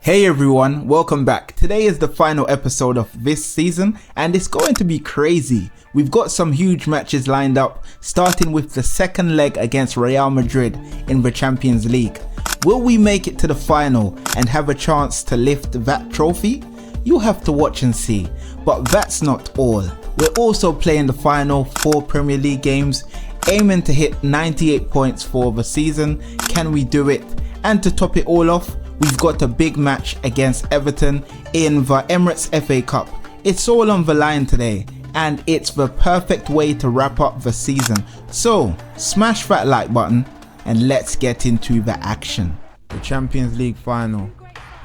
Hey everyone, welcome back. Today is the final episode of this season and it's going to be crazy. We've got some huge matches lined up, starting with the second leg against Real Madrid in the Champions League. Will we make it to the final and have a chance to lift that trophy? You'll have to watch and see. But that's not all. We're also playing the final 4 Premier League games, aiming to hit 98 points for the season. Can we do it? And to top it all off, we've got a big match against Everton in the Emirates FA Cup. It's all on the line today and it's the perfect way to wrap up the season. So smash that like button and let's get into the action. The Champions League final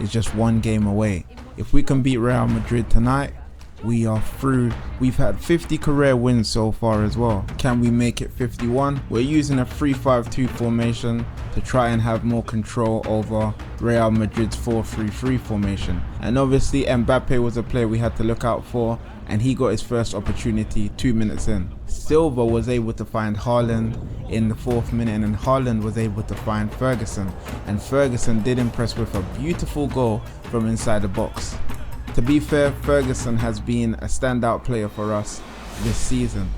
is just one game away. If we can beat Real Madrid tonight, we are through. We've had 50 career wins so far as well. Can we make it 51? We're using a 3-5-2 formation to try and have more control over Real Madrid's 4-3-3 formation. And obviously Mbappe was a player we had to look out for, and he got his first opportunity 2 minutes in. Silva was able to find Haaland in the 4th minute, and then Haaland was able to find Ferguson, and Ferguson did impress with a beautiful goal from inside the box. To be fair, Ferguson has been a standout player for us this season.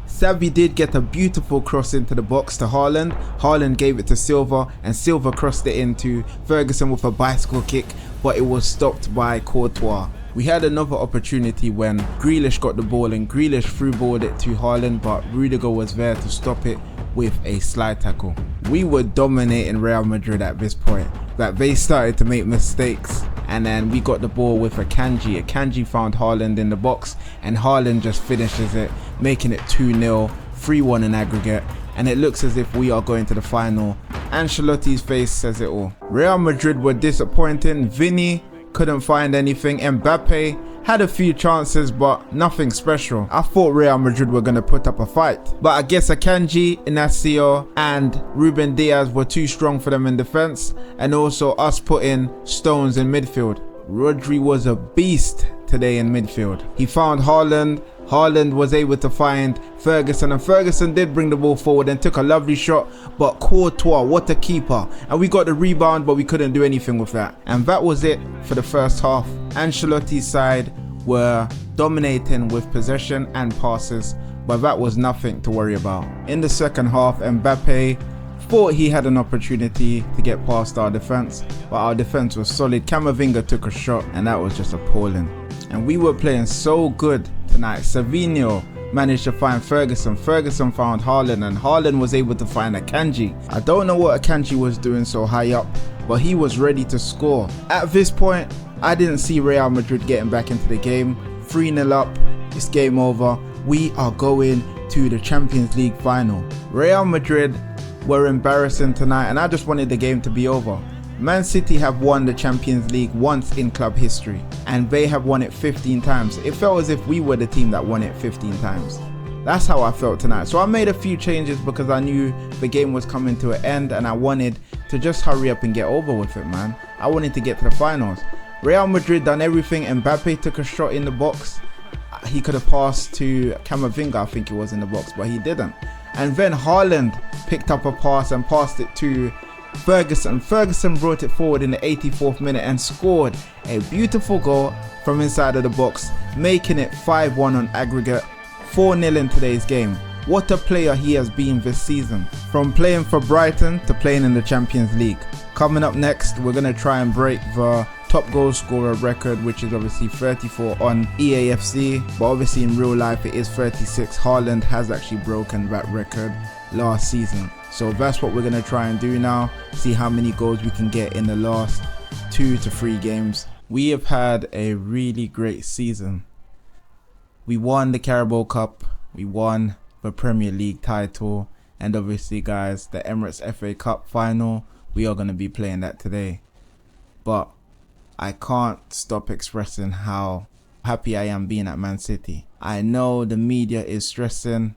Xavi did get a beautiful cross into the box to Haaland. Haaland gave it to Silva and Silva crossed it into Ferguson with a bicycle kick, but it was stopped by Courtois. We had another opportunity when Grealish got the ball and Grealish through-balled it to Haaland, but Rudiger was there to stop it with a slide tackle. We were dominating Real Madrid at this point, that they started to make mistakes. And then we got the ball with Akanji. Akanji found Haaland in the box and Haaland just finishes it, making it 2-0, 3-1 in aggregate. And it looks as if we are going to the final. Ancelotti's face says it all. Real Madrid were disappointing. Vinny couldn't find anything. Mbappe had a few chances but nothing special. I thought Real Madrid were going to put up a fight, but I guess Akanji, Inacio and Ruben Diaz were too strong for them in defense, and also us putting Stones in midfield. Rodri was a beast today in midfield. He found Haaland. Haaland was able to find Ferguson, and Ferguson did bring the ball forward and took a lovely shot, but Courtois, what a keeper. And we got the rebound, but we couldn't do anything with that. And that was it for the first half. Ancelotti's side were dominating with possession and passes, but that was nothing to worry about. In the second half, Mbappe thought he had an opportunity to get past our defense, but our defense was solid. Camavinga took a shot and that was just appalling. And we were playing so good tonight. Savinho managed to find Ferguson. Ferguson found Haaland and Haaland was able to find Akanji. I don't know what Akanji was doing so high up, but he was ready to score. At this point, I didn't see Real Madrid getting back into the game. 3-0 up, it's game over. We are going to the Champions League final. Real Madrid were embarrassing tonight and I just wanted the game to be over. Man City have won the Champions League once in club history and they have won it 15 times. It felt as if we were the team that won it 15 times. That's how I felt tonight. So I made a few changes because I knew the game was coming to an end and I wanted to just hurry up and get over with it, man. I wanted to get to the finals. Real Madrid done everything. Mbappe took a shot in the box. He could have passed to Camavinga, I think it was in the box, but he didn't. And then Haaland picked up a pass and passed it to Ferguson. Ferguson brought it forward in the 84th minute and scored a beautiful goal from inside of the box, making it 5-1 on aggregate, 4-0 in today's game. What a player he has been this season, from playing for Brighton to playing in the Champions League. Coming up next, we're going to try and break the top goal scorer record, which is obviously 34 on EAFC, but obviously in real life it is 36. Haaland has actually broken that record last season. So that's what we're going to try and do now, see how many goals we can get in the last 2 to 3 games. We have had a really great season. We won the Carabao Cup, we won the Premier League title, and obviously guys, the Emirates FA Cup final, we are going to be playing that today. But I can't stop expressing how happy I am being at Man City. I know the media is stressing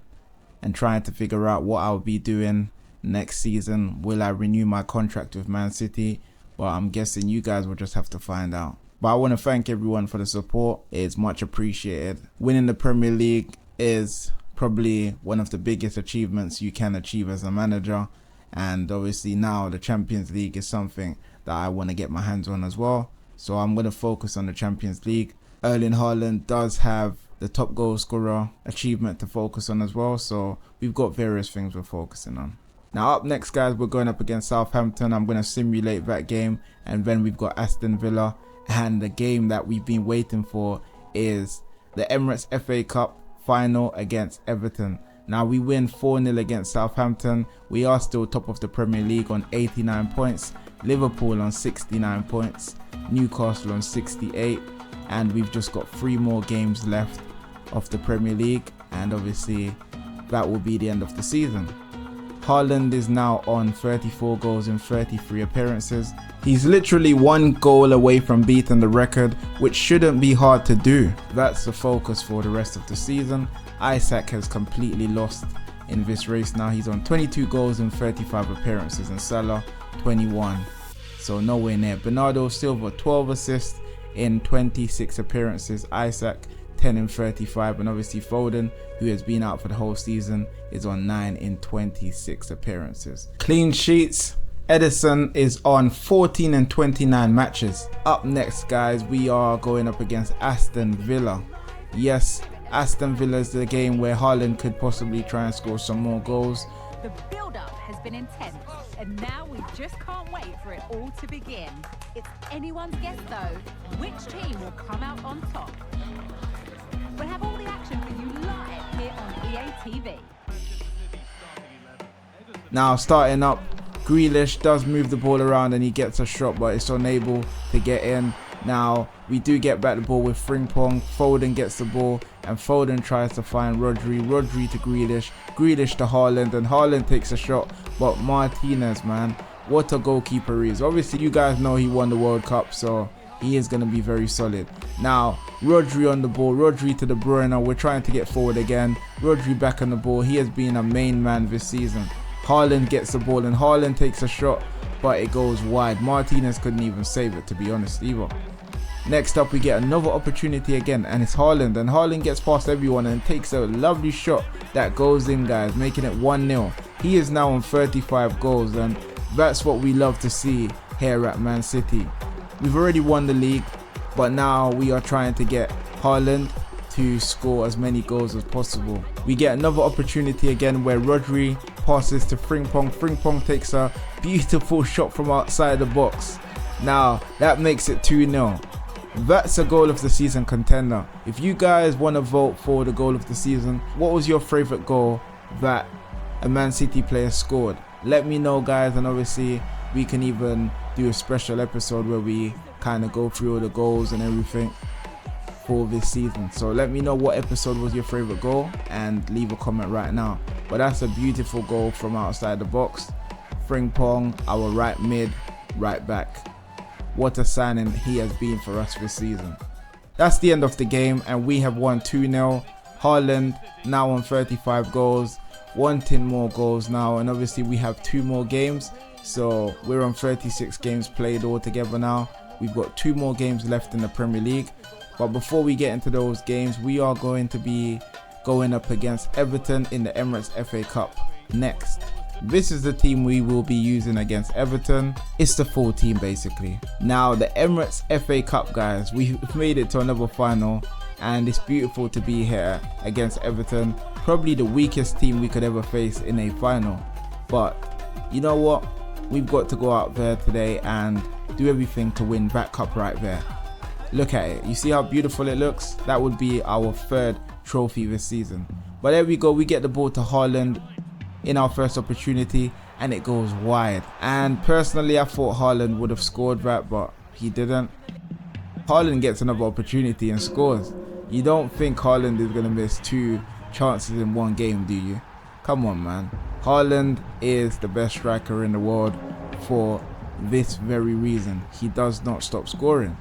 and trying to figure out what I'll be doing next season. Will I renew my contract with Man City? Well, I'm guessing you guys will just have to find out. But I want to thank everyone for the support. It's much appreciated. Winning the Premier League is probably one of the biggest achievements you can achieve as a manager. And obviously now the Champions League is something that I want to get my hands on as well. So I'm going to focus on the Champions League. Erling Haaland does have the top goal scorer achievement to focus on as well. So we've got various things we're focusing on. Now up next, guys, we're going up against Southampton. I'm going to simulate that game. And then we've got Aston Villa. And the game that we've been waiting for is the Emirates FA Cup final against Everton. Now we win 4-0 against Southampton. We are still top of the Premier League on 89 points. Liverpool on 69 points. Newcastle on 68. And we've just got 3 more games left of the Premier League. And obviously that will be the end of the season. Haaland is now on 34 goals in 33 appearances. He's literally 1 goal away from beating the record, which shouldn't be hard to do. That's the focus for the rest of the season. Isaac has completely lost in this race now. He's on 22 goals in 35 appearances and Salah 21. So nowhere near. Bernardo Silva 12 assists in 26 appearances. Isaac 10 in 35, and obviously Foden, who has been out for the whole season, is on 9 in 26 appearances. Clean sheets, Edison is on 14 in 29 matches. Up next, guys, we are going up against Aston Villa. Yes, Aston Villa is the game where Haaland could possibly try and score some more goals. The build-up has been intense, and now we just can't wait for it all to begin. It's anyone's guess, though, which team will come out on top. We'll have all the action for you live here on EA TV. Now starting up, Grealish does move the ball around and he gets a shot, but it's unable to get in. Now we do get back the ball with Frimpong. Foden gets the ball and Foden tries to find Rodri. Rodri to Grealish. Grealish to Haaland, and Haaland takes a shot, but Martinez, man, what a goalkeeper he is. Obviously you guys know he won the World Cup, so he is going to be very solid. Now Rodri on the ball, Rodri to De Bruyne. We're trying to get forward again. Rodri back on the ball. He has been a main man this season. Haaland gets the ball and Haaland takes a shot, but it goes wide. Martinez couldn't even save it, to be honest, either. Next up, we get another opportunity again, and it's Haaland, and Haaland gets past everyone and takes a lovely shot that goes in, guys, making it 1-0. He is now on 35 goals, and that's what we love to see here at Man City. We've already won the league, but now we are trying to get Haaland to score as many goals as possible. We get another opportunity again where Rodri passes to Frimpong. Frimpong takes a beautiful shot from outside the box. Now that makes it 2-0. That's a goal of the season contender. If you guys want to vote for the goal of the season, what was your favorite goal that a Man City player scored? Let me know, guys, and obviously we can even do a special episode where we kind of go through all the goals and everything for this season. So let me know what episode was your favorite goal and leave a comment right now. But that's a beautiful goal from outside the box. Frimpong, our right mid, right back. What a signing he has been for us this season. That's the end of the game, and we have won 2-0. Haaland now on 35 goals, wanting more goals now, and obviously we have 2 more games, so we're on 36 games played altogether now. We've got 2 more games left in the Premier League, but before we get into those games, we are going to be going up against Everton in the Emirates FA Cup next. This is the team we will be using against Everton. It's the full team basically. Now the Emirates FA Cup, guys, we've made it to another final, and it's beautiful to be here against Everton. Probably the weakest team we could ever face in a final, but you know what, we've got to go out there today and do everything to win that cup right there. Look at it, you see how beautiful it looks? That would be our 3rd trophy this season. But there we go, we get the ball to Haaland in our first opportunity and it goes wide, and personally I thought Haaland would have scored that, but he didn't. Haaland gets another opportunity and scores. You don't think Haaland is going to miss 2 chances in one game, do you? Come on, man. Haaland is the best striker in the world for this very reason. He does not stop scoring.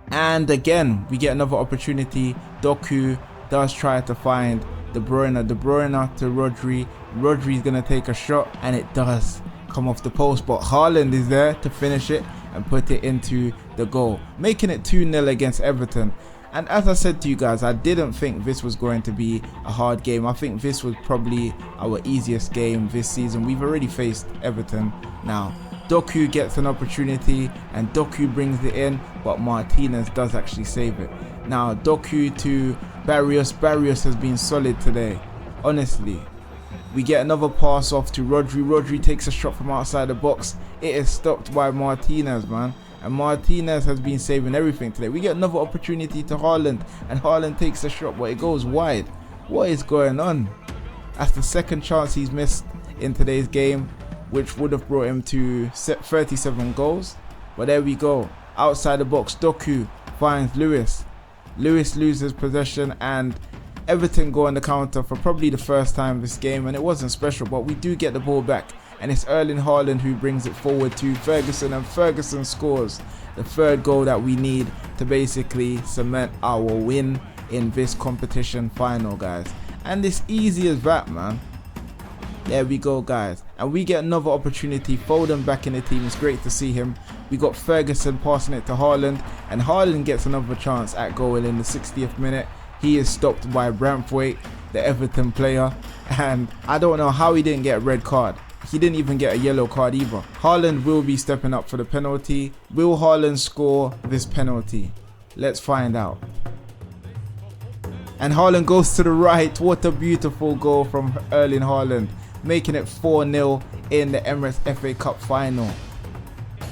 And again, we get another opportunity. Doku does try to find De Bruyne. De Bruyne to Rodri. Rodri's going to take a shot, and it does come off the post, but Haaland is there to finish it and put it into the goal, making it 2-0 against Everton. And as I said to you guys, I didn't think this was going to be a hard game. I think this was probably our easiest game this season. We've already faced Everton now, Doku gets an opportunity and Doku brings it in, but Martinez does actually save it. Now Doku to Barrios. Barrios has been solid today, honestly. We get another pass off to Rodri. Rodri takes a shot from outside the box. It is stopped by Martinez, man. And Martinez has been saving everything today. We get another opportunity to Haaland, and Haaland takes a shot, but it goes wide. What is going on? That's the second chance he's missed in today's game, which would have brought him to 37 goals. But there we go. Outside the box, Doku finds Lewis. Lewis loses possession and Everton go on the counter for probably the first time this game, and it wasn't special, but we do get the ball back. And it's Erling Haaland who brings it forward to Ferguson, and Ferguson scores the third goal that we need to basically cement our win in this competition final, guys. And it's easy as that, man. There we go, guys. And we get another opportunity. Foden back in the team. It's great to see him. We got Ferguson passing it to Haaland, and Haaland gets another chance at goal in the 60th minute. He is stopped by Braithwaite, the Everton player, and I don't know how he didn't get a red card. He didn't even get a yellow card either. Haaland will be stepping up for the penalty. Will Haaland score this penalty? Let's find out. And Haaland goes to the right. What a beautiful goal from Erling Haaland, making it 4-0 in the Emirates FA Cup final.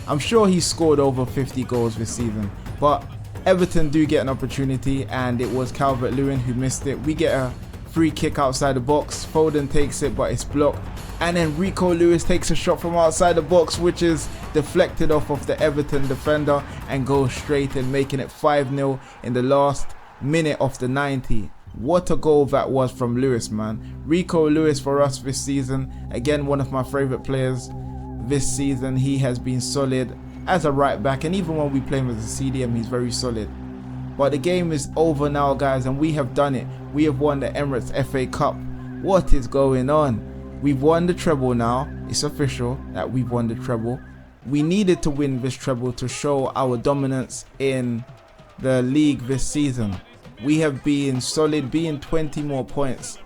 I'm sure he scored over 50 goals this season, but Everton do get an opportunity, and it was Calvert-Lewin who missed it. We get a free kick outside the box. Foden takes it, but it's blocked. And then Rico Lewis takes a shot from outside the box, which is deflected off of the Everton defender and goes straight in, making it 5-0 in the last minute of the 90. What a goal that was from Lewis, man. Rico Lewis for us this season. Again, one of my favourite players this season. He has been solid as a right back, and even when we play him as a CDM, he's very solid. But the game is over now, guys, and we have done it. We have won the Emirates FA Cup. What is going on? We've won the treble now. It's official that we've won the treble. We needed to win this treble to show our dominance in the league this season. We have been solid, being 20 more points.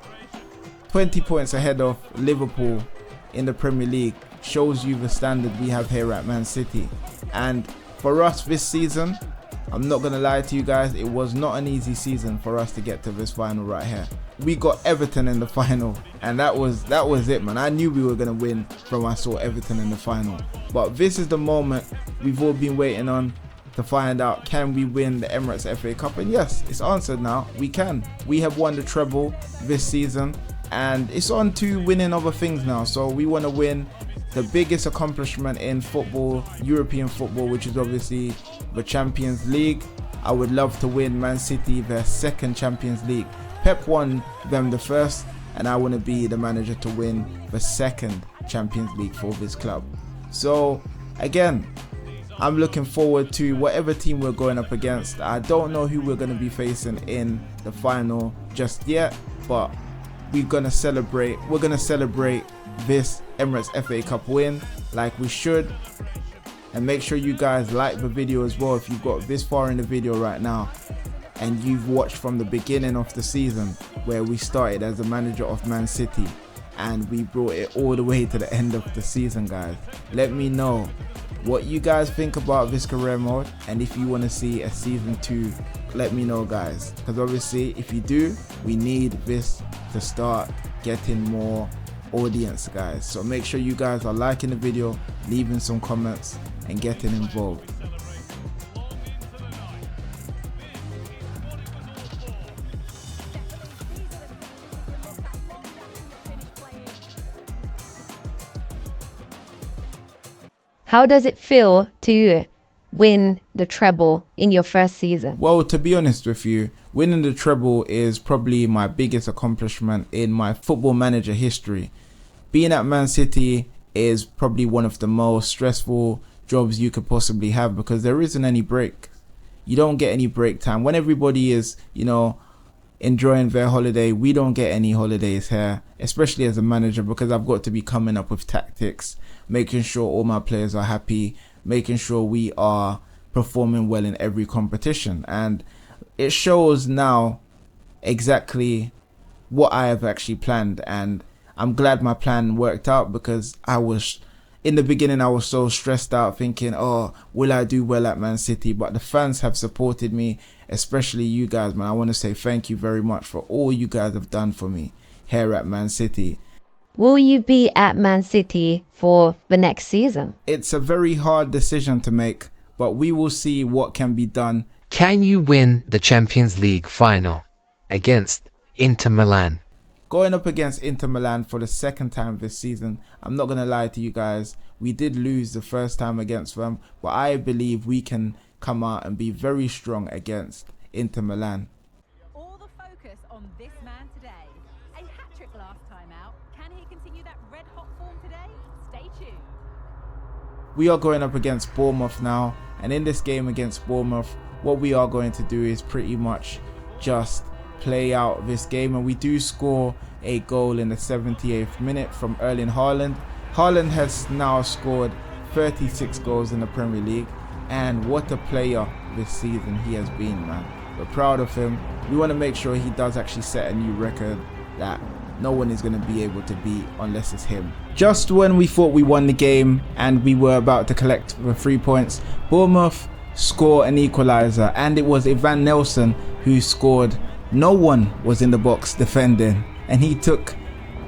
20 points ahead of Liverpool in the Premier League. Shows you the standard we have here at Man City. And for us this season, I'm not going to lie to you guys, it was not an easy season for us to get to this final right here. We got Everton in the final, and that was it, man. I knew we were going to win from I saw Everton in the final. But this is the moment we've all been waiting on to find out, can we win the Emirates FA Cup? And yes, it's answered now. We can. We have won the treble this season, and it's on to winning other things now. So we want to win the biggest accomplishment in football, European football, which is obviously the Champions League. I would love to win Man City their second Champions League. Pep won them the first, and I want to be the manager to win the second Champions League for this club. So again, I'm looking forward to whatever team we're going up against. I don't know who we're going to be facing in the final just yet, but we're going to celebrate. We're going to celebrate this Emirates FA Cup win like we should. And make sure you guys like the video as well if you've got this far in the video right now and you've watched from the beginning of the season where we started as a manager of Man City and we brought it all the way to the end of the season, guys. Let me know what you guys think about this career mode, and if you want to see a season 2, let me know, guys, because obviously if you do, we need this to start getting more audience, guys. So make sure you guys are liking the video, leaving some comments and getting involved. How does it feel to win the treble in your first season? Well, to be honest with you, winning the treble is probably my biggest accomplishment in my football manager history. Being at Man City is probably one of the most stressful jobs you could possibly have because there isn't any break. You don't get any break time. When everybody is, enjoying their holiday, we don't get any holidays here, especially as a manager, because I've got to be coming up with tactics, making sure all my players are happy, making sure we are performing well in every competition. And it shows now exactly what I have actually planned, and I'm glad my plan worked out because I was In the beginning, I was so stressed out thinking, oh, will I do well at Man City? But the fans have supported me, especially you guys, man. I want to say thank you very much for all you guys have done for me here at Man City. Will you be at Man City for the next season? It's a very hard decision to make, but we will see what can be done. Can you win the Champions League final against Inter Milan? Going up against Inter Milan for the second time this season, I'm not going to lie to you guys, we did lose the first time against them, but I believe we can come out and be very strong against Inter Milan. All the focus on this man today. A hat-trick last time out. Can he continue that red-hot form today? Stay tuned. We are going up against Bournemouth now, and in this game against Bournemouth, what we are going to do is pretty much just play out this game, and we do score a goal in the 78th minute from Erling Haaland. Haaland has now scored 36 goals in the Premier League, and what a player this season he has been, man. We're proud of him. We want to make sure he does actually set a new record that no one is going to be able to beat unless it's him. Just when we thought we won the game and we were about to collect the 3 points, Bournemouth score an equaliser, and it was Ivan Nelson who scored. No one was in the box defending, and he took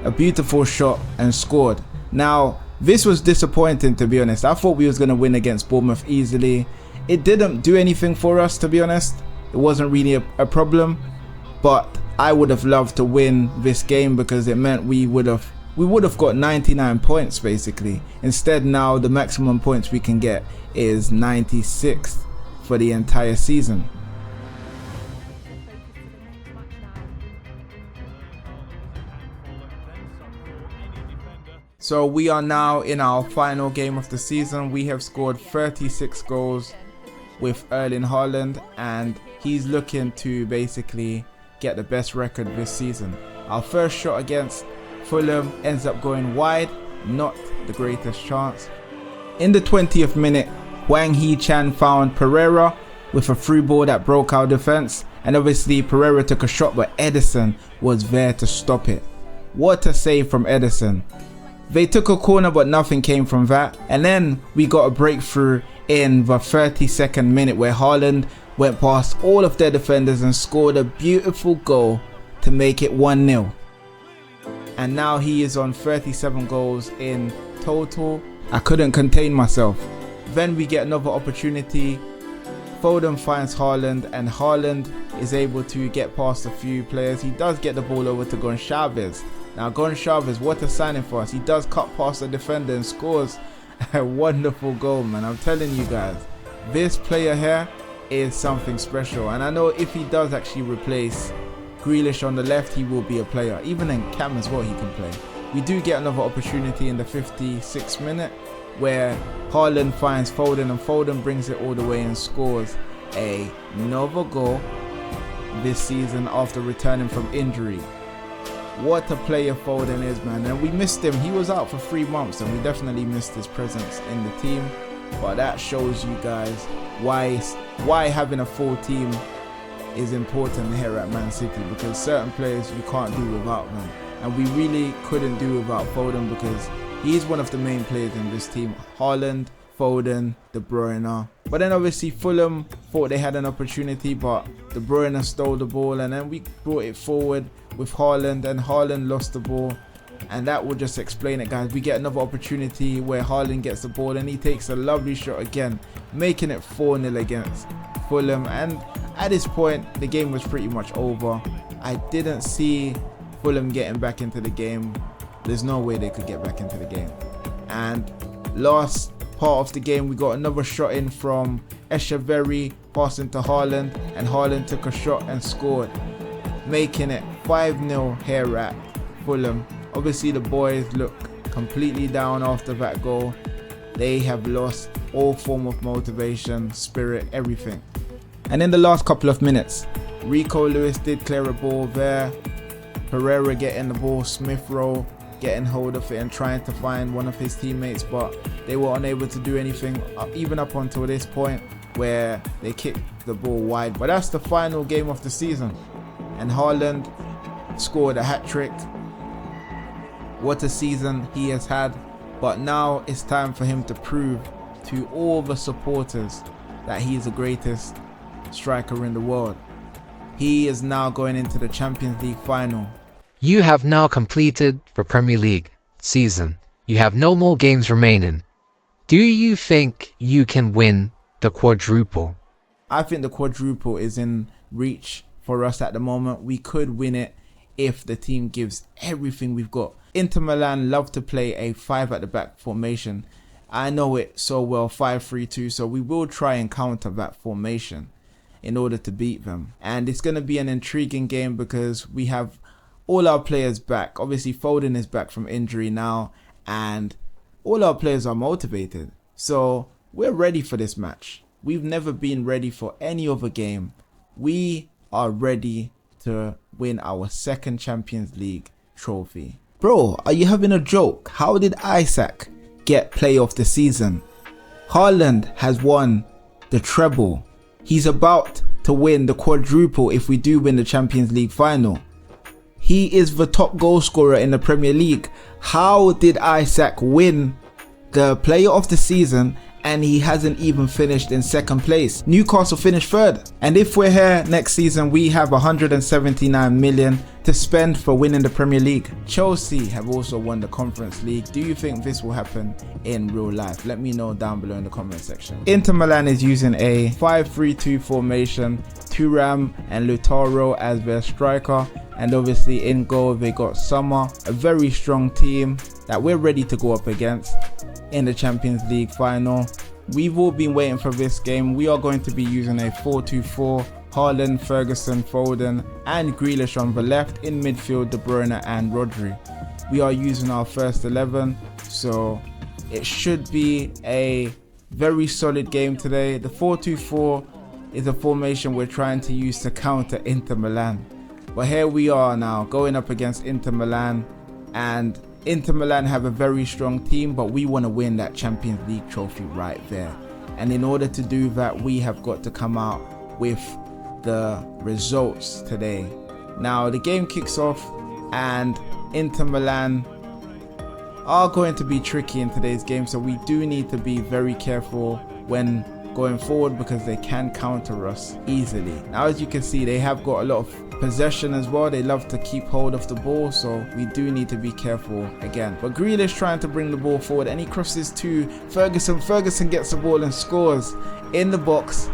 a beautiful shot and scored. Now, this was disappointing, to be honest. I thought we was going to win against Bournemouth easily. It didn't do anything for us, to be honest. It wasn't really a problem, but I would have loved to win this game because it meant we would have got 99 points basically. Instead, now the maximum points we can get is 96 for the entire season. So we are now in our final game of the season. We have scored 36 goals with Erling Haaland, and he's looking to basically get the best record this season. Our first shot against Fulham ends up going wide, not the greatest chance. In the 20th minute, Wang Hee-chan found Pereira with a through ball that broke our defense, and obviously Pereira took a shot, but Ederson was there to stop it. What a save from Ederson. They took a corner, but nothing came from that. And then we got a breakthrough in the 32nd minute where Haaland went past all of their defenders and scored a beautiful goal to make it 1-0. And now he is on 37 goals in total. I couldn't contain myself. Then we get another opportunity. Foden finds Haaland, and Haaland is able to get past a few players. He does get the ball over to Gonçalves. Now Gonçalves, what a signing for us. He does cut past the defender and scores a wonderful goal, man. I'm telling you guys, this player here is something special. And I know if he does actually replace Grealish on the left, he will be a player. Even in Cam as well, he can play. We do get another opportunity in the 56th minute where Haaland finds Foden, and Foden brings it all the way and scores another goal this season after returning from injury. What a player Foden is, man. And we missed him. He was out for 3 months, and we definitely missed his presence in the team. But that shows you guys why having a full team is important here at Man City, because certain players you can't do without them. And we really couldn't do without Foden because he's one of the main players in this team. Haaland, Foden, De Bruyne. But then obviously Fulham thought they had an opportunity, but De Bruyne stole the ball, and then we brought it forward with Haaland, and Haaland lost the ball. And that will just explain it, guys. We get another opportunity where Haaland gets the ball and he takes a lovely shot again, making it 4-0 against Fulham. And at this point, the game was pretty much over. I didn't see Fulham getting back into the game. There's no way they could get back into the game. And last part of the game, we got another shot in from Echeverry, passing to Haaland, and Haaland took a shot and scored, making it 5-0 here at Fulham. Obviously the boys look completely down after that goal. They have lost all form of motivation, spirit, everything. And in the last couple of minutes, Rico Lewis did clear a ball there. Pereira getting the ball, Smith Rowe getting hold of it and trying to find one of his teammates, but they were unable to do anything even up until this point where they kicked the ball wide. But that's the final game of the season, and Haaland scored a hat-trick. What a season he has had. but now it's time for him to prove to all the supporters that he's the greatest striker in the world. He is now going into the Champions League final. You have now completed the Premier League season. You have no more games remaining. Do you think you can win the quadruple? I think the quadruple is in reach for us at the moment. We could win it if the team gives everything we've got. Inter Milan love to play a 5 at the back formation. I know it so well, 5-3-2, so we will try and counter that formation in order to beat them. And it's going to be an intriguing game because we have all our players back. Obviously Foden is back from injury now, and all our players are motivated. So we're ready for this match. We've never been ready for any other game. We are ready to win our second Champions League trophy. Bro, are you having a joke? How did Isaac get player of the season? Haaland has won the treble. He's about to win the quadruple if we do win the Champions League final. He is the top goal scorer in the Premier League. How did Isaac win the player of the season and he hasn't even finished in second place? Newcastle finished third. And if we're here next season, we have 179 million to spend for winning the Premier League. Chelsea have also won the Conference League. Do you think this will happen in real life? Let me know down below in the comment section. Inter Milan is using a 5-3-2 formation. Thuram and Lautaro as their striker. And obviously in goal they got Sommer, a very strong team that we're ready to go up against in the Champions League final. We've all been waiting for this game. We are going to be using a 4-2-4. Haaland, Ferguson, Foden and Grealish on the left. In midfield, De Bruyne and Rodri. We are using our first 11, so it should be a very solid game today. The 4-2-4 is a formation we're trying to use to counter Inter Milan. But here we are now going up against Inter Milan, and Inter Milan have a very strong team, but we want to win that Champions League trophy right there. And in order to do that, we have got to come out with the results today. Now the game kicks off and Inter Milan are going to be tricky in today's game, so we do need to be very careful when going forward because they can counter us easily. Now as you can see, they have got a lot of possession as well. They love to keep hold of the ball, so we do need to be careful again. But Grealish trying to bring the ball forward and he crosses to Ferguson. Ferguson gets the ball and scores in the box.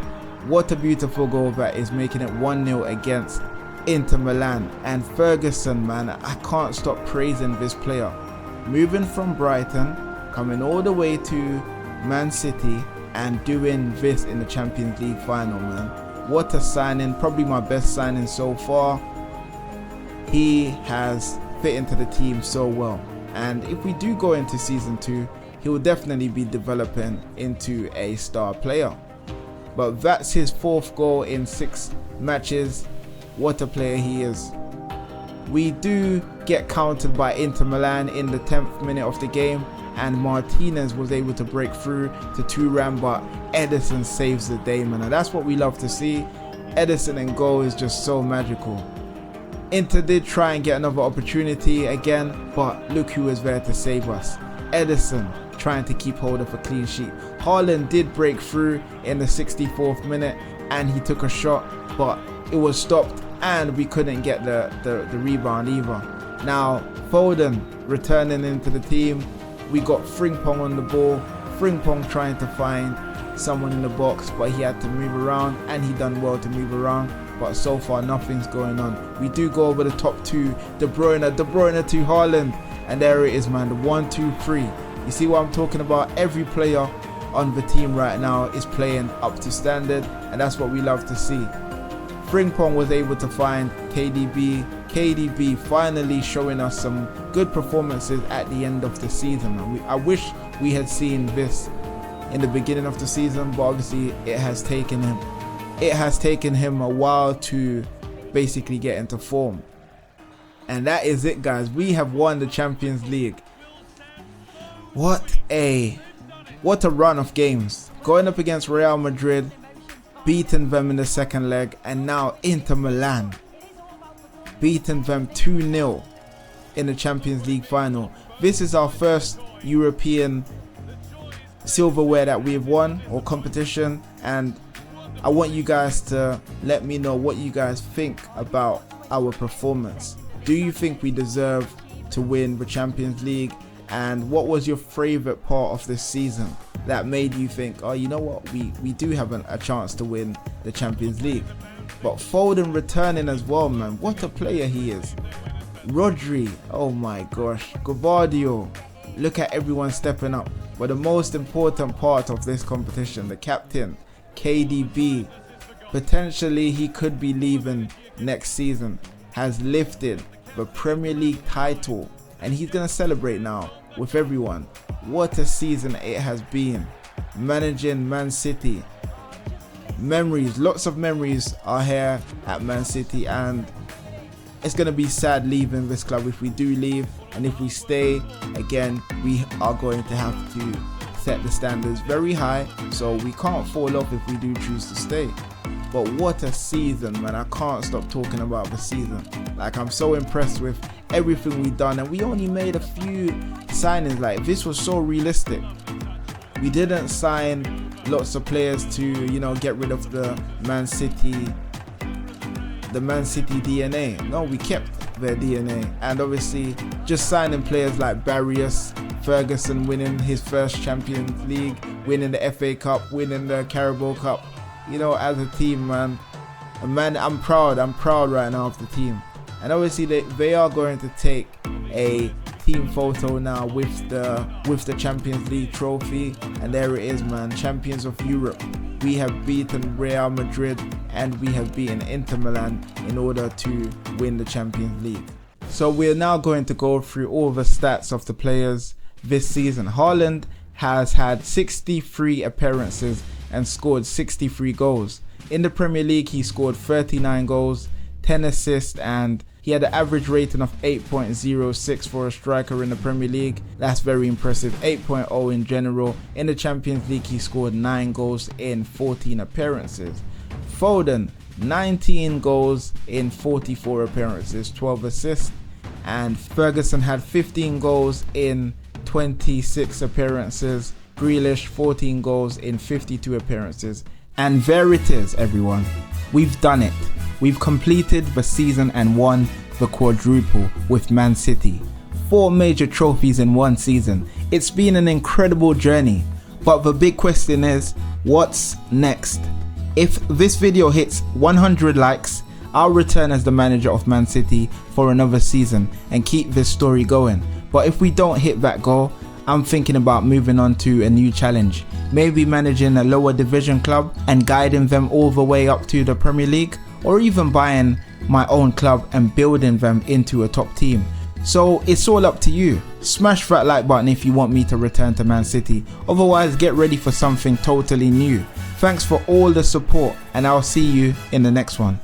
What a beautiful goal that is, making it 1-0 against Inter Milan. And Ferguson, man, I can't stop praising this player. Moving from Brighton, coming all the way to Man City and doing this in the Champions League final, man. What a signing, probably my best signing so far. He has fit into the team so well. And if we do go into season 2, he will definitely be developing into a star player. But that's his 4th goal in 6 matches. What a player he is. We do get countered by Inter Milan in the 10th minute of the game, and Martinez was able to break through to Thuram, but Ederson saves the day, man. And that's what we love to see. Ederson in goal is just so magical. Inter did try and get another opportunity again, but look who was there to save us. Ederson trying to keep hold of a clean sheet. Haaland did break through in the 64th minute and he took a shot, but it was stopped and we couldn't get the rebound either. Now Foden returning into the team. We got Frimpong on the ball. Frimpong trying to find someone in the box, but he had to move around and he done well to move around. But so far nothing's going on. We do go over the top 2. De Bruyne to Haaland, and there it is, man. The 1-2-3. You see what I'm talking about? Every player on the team right now is playing up to standard, and that's what we love to see. Frimpong was able to find KDB. KDB finally showing us some good performances at the end of the season. I wish we had seen this in the beginning of the season, but obviously it has taken him a while to basically get into form. And that is it, guys. We have won the Champions League. What a run of games. Going up against Real Madrid, beating them in the second leg, and now Inter Milan beating them 2-0 in the Champions League final. This is our first European silverware that we've won or competition, and I want you guys to let me know what you guys think about our performance. Do you think we deserve to win the Champions League? And what was your favorite part of this season that made you think, oh, you know what, we do have a chance to win the Champions League? But Foden returning as well, man. What a player he is. Rodri, oh my gosh. Gvardiol, look at everyone stepping up. But the most important part of this competition, the captain, KDB, potentially he could be leaving next season, has lifted the Premier League title, and he's going to celebrate now with everyone. What a season it has been, managing Man City. Memories, lots of memories are here at Man City, and it's going to be sad leaving this club if we do leave. And if we stay, again, we are going to have to set the standards very high, so we can't fall off if we do choose to stay. But what a season, man. I can't stop talking about the season. Like, I'm so impressed with everything we've done, and we only made a few signings. Like, this was so realistic. We didn't sign lots of players to, you know, get rid of the Man City DNA. No, we kept their DNA, and obviously just signing players like Barrios, Ferguson winning his first Champions League, winning the FA Cup, winning the Carabao Cup. You know, as a team, man, I'm proud right now of the team. And obviously they are going to take a team photo now with the Champions League trophy, and there it is, man. Champions of Europe. We have beaten Real Madrid and we have beaten Inter Milan in order to win the Champions League. So we're now going to go through all the stats of the players this season. Haaland has had 63 appearances and scored 63 goals. In the Premier League, he scored 39 goals, 10 assists, and he had an average rating of 8.06 for a striker in the Premier League. That's very impressive. 8.0 in general. In the Champions League, he scored 9 goals in 14 appearances. Foden, 19 goals in 44 appearances, 12 assists. And Ferguson had 15 goals in 26 appearances. Grealish, 14 goals in 52 appearances. And there it is, everyone. We've done it. We've completed the season and won the quadruple with Man City. 4 major trophies in one season. It's been an incredible journey. But the big question is, what's next? If this video hits 100 likes, I'll return as the manager of Man City for another season and keep this story going. But if we don't hit that goal, I'm thinking about moving on to a new challenge. Maybe managing a lower division club and guiding them all the way up to the Premier League, or even buying my own club and building them into a top team. So it's all up to you. Smash that like button if you want me to return to Man City. Otherwise, get ready for something totally new. Thanks for all the support, and I'll see you in the next one.